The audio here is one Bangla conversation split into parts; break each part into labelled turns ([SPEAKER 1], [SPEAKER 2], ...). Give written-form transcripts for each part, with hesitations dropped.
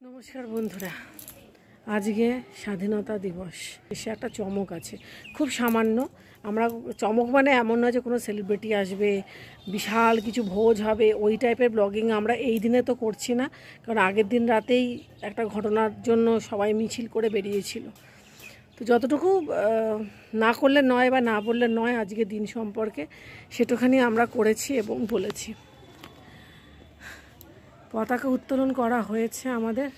[SPEAKER 1] নমস্কার বন্ধুরা, আজকে স্বাধীনতা দিবস। এসে একটা চমক আছে, খুব সামান্য। আমরা চমক মানে এমন নয় যে কোনো সেলিব্রিটি আসবে, বিশাল কিছু ভোজ হবে, ওই টাইপের ব্লগিং আমরা এই দিনে তো করছি না। কারণ আগের দিন রাতেই একটা ঘটনার জন্য সবাই মিছিল করে বেরিয়েছিল। তো যতটুকু না করলে নয় বা না বললে নয় আজকে দিন সম্পর্কে, সেটুখানি আমরা করেছি এবং বলেছি। পতাকা উত্তোলন করা হয়েছে আমাদের।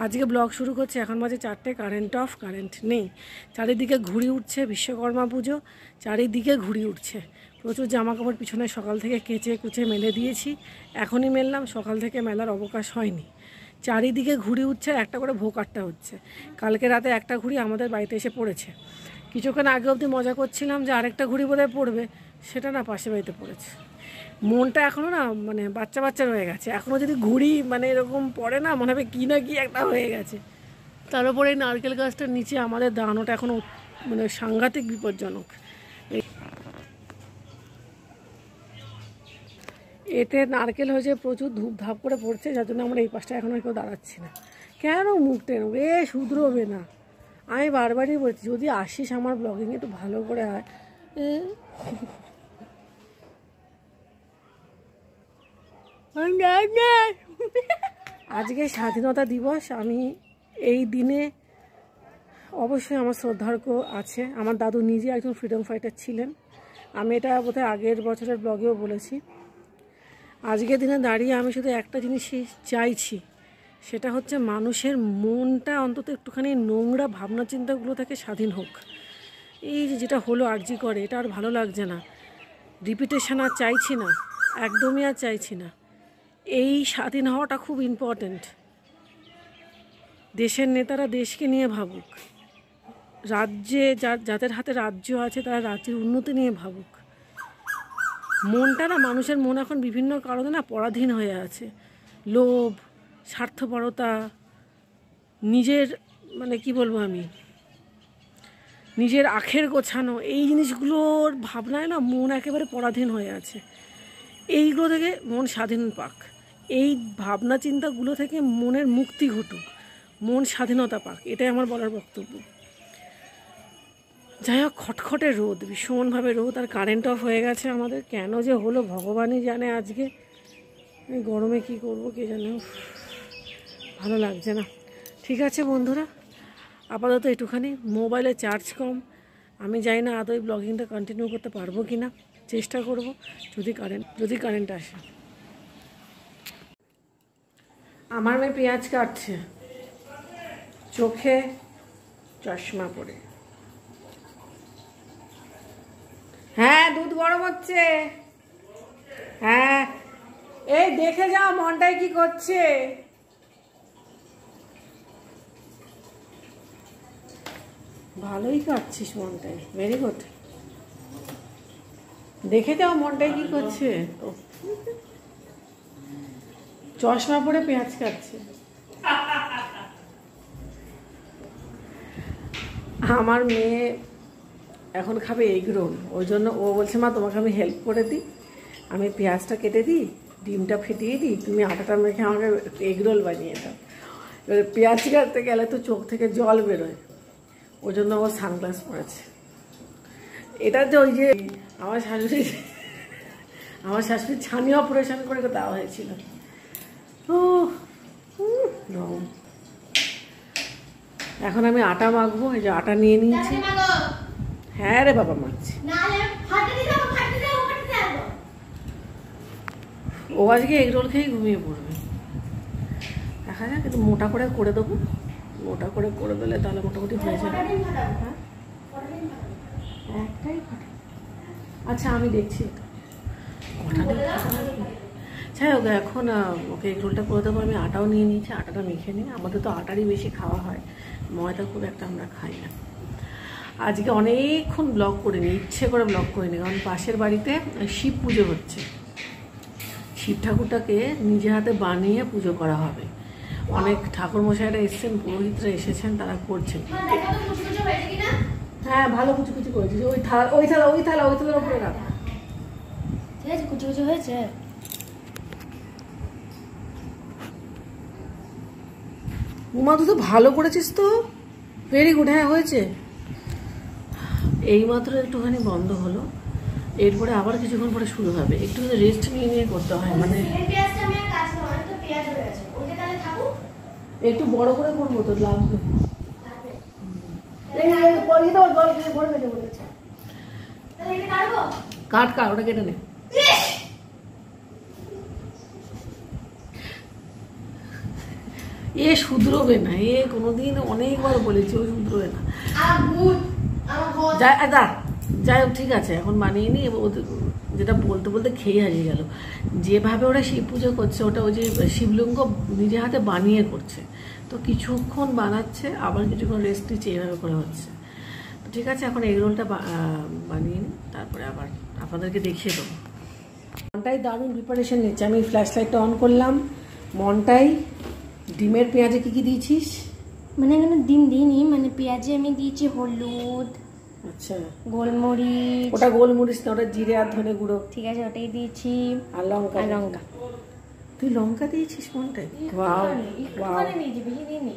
[SPEAKER 1] আজকে ব্লগ শুরু করছে, এখন বাজে 4টে, কারেন্ট অফ, কারেন্ট নেই। চারিদিকে ঘুড়ি উঠছে, বিশ্বকর্মা পুজো, চারিদিকে ঘুড়ি উঠছে। প্রচুর জামা কাপড় পিছনে সকাল থেকে কেচে কুচে মেলে দিয়েছি, এখনই মেললাম, সকাল থেকে মেলার অবকাশ হয়নি। চারিদিকে ঘুড়ি উঠছে, একটা করে ভোকাট্টা হচ্ছে। কালকে রাতে একটা ঘুড়ি আমাদের বাড়িতে এসে পড়েছে। কিছুক্ষণ আগে অবধি মজা করছিলাম যে আরেকটা ঘুড়ি বোধহয় পড়বে, সেটা না, পাশে বাড়িতে পড়েছে। মনটা এখনও না মানে বাচ্চা বাচ্চা রয়ে গেছে। এখনও যদি ঘুড়ি মানে এরকম পড়ে না, মনে হবে কি না কি একটা হয়ে গেছে। তার উপরে এই নারকেল গাছটার নিচে আমাদের দাঁড়ানোটা এখন মানে সাংঘাতিক বিপজ্জনক। এতে নারকেল হয়েছে, প্রচুর ধূপধাপ করে পড়ছে, যার জন্য আমরা এই পাশটা এখন আর কেউ দাঁড়াচ্ছি না। কেন মুখ টেনো, শুধরোবে না। আমি বারবারই বলছি, যদি আসিস আমার ব্লগিং একটু ভালো করে আয়। আজকে স্বাধীনতা দিবস। আমি এই দিনে অবশ্যই আমার শ্রদ্ধার্ঘ্য আছে। আমার দাদু নিজে একজন ফ্রিডম ফাইটার ছিলেন। আমি এটা বোধহয় আগের বছরের ব্লগেও বলেছি। আজকের দিনে দাঁড়িয়ে আমি শুধু একটা জিনিসই চাইছি, সেটা হচ্ছে মানুষের মনটা অন্তত একটুখানি নোংরা ভাবনা চিন্তাগুলো থেকে স্বাধীন হোক। এই যেটা হলো আরজি করে, এটা আর ভালো লাগছে না। রিপিটেশন আর চাইছি না, একদমই আর চাইছি না। এই স্বাধীন হওয়াটা খুব ইম্পর্ট্যান্ট। দেশের নেতারা দেশকে নিয়ে ভাবুক, রাজ্যে যাদের হাতে রাজ্য আছে তারা রাজ্যের উন্নতি নিয়ে ভাবুক। মনটা না, মানুষের মন এখন বিভিন্ন কারণে না পরাধীন হয়ে আছে। লোভ, স্বার্থপরতা, নিজের মানে কি বলবো আমি, নিজের আখের গোছানো, এই জিনিসগুলোর ভাবনায় না মন একেবারে পরাধীন হয়ে আছে। এইগুলো থেকে মন স্বাধীন পাক, এই ভাবনা চিন্তাগুলো থেকে মনের মুক্তি ঘটুক, মন স্বাধীনতা পাক, এটাই আমার বলার বক্তব্য। যাই হোক, খটখটে রোদ, ভীষণভাবে রোদ, আর কারেন্ট অফ হয়ে গেছে আমাদের। কেন যে হলো ভগবানই জানে। আজকে এই গরমে কি করব কে জানে, ভালো লাগছে না। ঠিক আছে বন্ধুরা, আপাতত একটুখানি, মোবাইলে চার্জ কম। আমি জানি না আদৌ ব্লগিংটা কন্টিনিউ করতে পারবো কি না, চেষ্টা করব যদি কারেন্ট আসে। আমার মেয়ে পেঁয়াজ কাটছে, চোখে চশমা পরে। হ্যাঁ, দুধ গরম হচ্ছে। হ্যাঁ, এই দেখে যাও মনটাই কি করছে। ভালোই কাটছিস মনটাই, ভেরি গুড। দেখে যাও মনটাই কি করছে। চশমা পরে পেঁয়াজ কাটছে। আমার মেয়ে এখন খাবে এগ রোল, ওই জন্য ও বলছে মা তোমাকে আমি হেল্প করে দিই, আমি পেঁয়াজটা কেটে দিই, ডিমটা ফেটিয়ে দিই, তুমি আটাটা মেখে আমাকে এগ রোল বানিয়ে দাও। এবার পেঁয়াজ কাটতে গেলে তো চোখ থেকে জল বেরোয়, ওই জন্য ও সানগ্লাস পরেছে। এটা যে ওই যে আমার শাশুড়ির ছানি অপারেশন করে দেওয়া হয়েছিল। এখন আমি আটা মাখবো, এই যে আটা নিয়ে নিয়েছি। হ্যাঁ রে বাবা, মাখছি। ও আজকে এগ রোল খেয়ে ঘুমিয়ে পড়বে। দেখা যাক, একটু মোটা করে করে দেবো। মোটা করে করে দিলে তাহলে মোটামুটি হয়ে যাবে। একটাই, আচ্ছা আমি দেখছি কটা দিন। যাই হোক, এখন ওকে এগ রোলটা করে দেবো। আমি আটাও নিয়ে নিয়েছি, আটাটা মেখে নিই। আমাদের তো আটারই বেশি খাওয়া হয়, ময়দা খুব একটা আমরা খাই না। আজকে অনেকক্ষণ ব্লগ করিনি, ইচ্ছে করে ব্লগ করিনি, কারণ পাশের বাড়িতে শিব পুজো হচ্ছে। শিব ঠাকুরটাকে নিজে হাতে বানিয়ে পুজো করা হবে। অনেক ঠাকুরমশাইরা এসেছেন, পুরোহিতরা এসেছেন, তারা করছেন। হ্যাঁ, ভালো কুচি করেছি। ওই থালার উপরে রাখা। ঠিক আছে, কুচি হয়েছে। উমা তুই তো ভালো করেছিস তো, ভেরি গুড। হ্যাঁ হয়েছে। এইমাত্র একটুখানি বন্ধ হলো, এরপরে আবার কিছুক্ষণ পরে শুরু হবে। একটু রেস্ট নিয়ে নিয়ে করতে হয়, মানে একটু বড় করে করবো তো লাগবে। কাট কাট, ওটা কেটে নে। এ শুধরোবে না, এ কোনোদিন অনেকবার বলেছি ও শুধরোবে না। যাই হোক, ঠিক আছে, এখন বানিয়ে নি। যেটা বলতে বলতে খেয়ে হারিয়ে গেল। যেভাবে ওরা শিব পুজো করছে, ওটা ওই যে শিবলিঙ্গ নিজে হাতে বানিয়ে করছে, তো কিছুক্ষণ বানাচ্ছে, আবার কিছুক্ষণ রেস্ট নিচ্ছে, এইভাবে করে হচ্ছে। তো ঠিক আছে, এখন এগ রোলটা বানিয়ে নিই, তারপরে আবার আপনাদেরকে দেখিয়ে দেবো। মনটাই দারুণ প্রিপারেশন নিচ্ছে। আমি ফ্ল্যাশ লাইটটা অন করলাম। মনটাই ডিমের পেঁয়াজে কি কি দিয়েছিস?
[SPEAKER 2] মানে এখানে ডিম দিইনি, মানে পেঁয়াজে আমি দিয়েছি হলুদ,
[SPEAKER 1] আচ্ছা,
[SPEAKER 2] গোলমরিচ।
[SPEAKER 1] ওটা গোলমরিচ না, ওটা জিরে আর ধনে গুঁড়ো।
[SPEAKER 2] ঠিক আছে, ওটাই দিয়েছি।
[SPEAKER 1] আর লঙ্কা।
[SPEAKER 2] লঙ্কা
[SPEAKER 1] তুই লঙ্কা দিয়েছিস মনটাই? Wow wow.
[SPEAKER 2] দিয়েছি, বেশি দিইনি।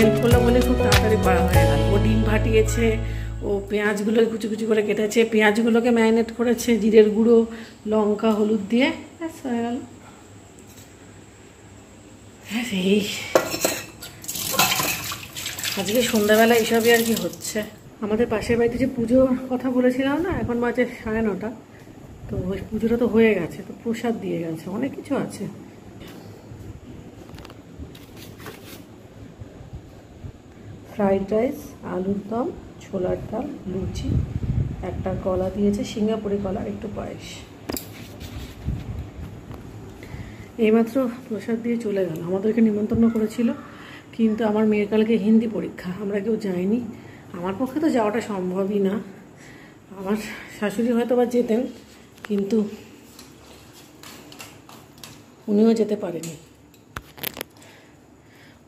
[SPEAKER 1] হেল্প করলো বলে খুব তাড়াতাড়ি করা হয়ে গেল। ও ডিম ফাটিয়েছে, ও পেঁয়াজগুলো কুচি কুচি করে কেটেছে, পেঁয়াজগুলোকে ম্যারিনেট করেছে জিরের গুঁড়ো, লঙ্কা, হলুদ দিয়ে, ব্যাস হয়ে গেল। এই আজকে সন্ধ্যাবেলা এইসবই আর কি হচ্ছে। আমাদের পাশের বাড়িতে যে পুজোর কথা বলেছিলাম না, এখন বাজে 9:30, তো ওই পুজোটা তো হয়ে গেছে, তো প্রসাদ দিয়ে গেছে, অনেক কিছু আছে। ফ্রাইড রাইস, আলুর দম, ছোলার ডাল, লুচি, একটা কলা দিয়েছে, সিঙ্গাপুরি কলা, একটু পায়েস। এইমাত্র প্রসাদ দিয়ে চলে গেল। আমাদেরকে নিমন্ত্রণ করেছিল, কিন্তু আমার মেয়ের কালকে হিন্দি পরীক্ষা, আমরা কেউ যাইনি। আমার পক্ষে তো যাওয়াটা সম্ভবই না। আমার শাশুড়ি হয়তো বা যেতেন, কিন্তু উনিও যেতে পারেনি।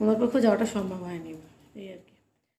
[SPEAKER 1] ওনার পক্ষে যাওয়াটা সম্ভব হয়নি, এই আর কি।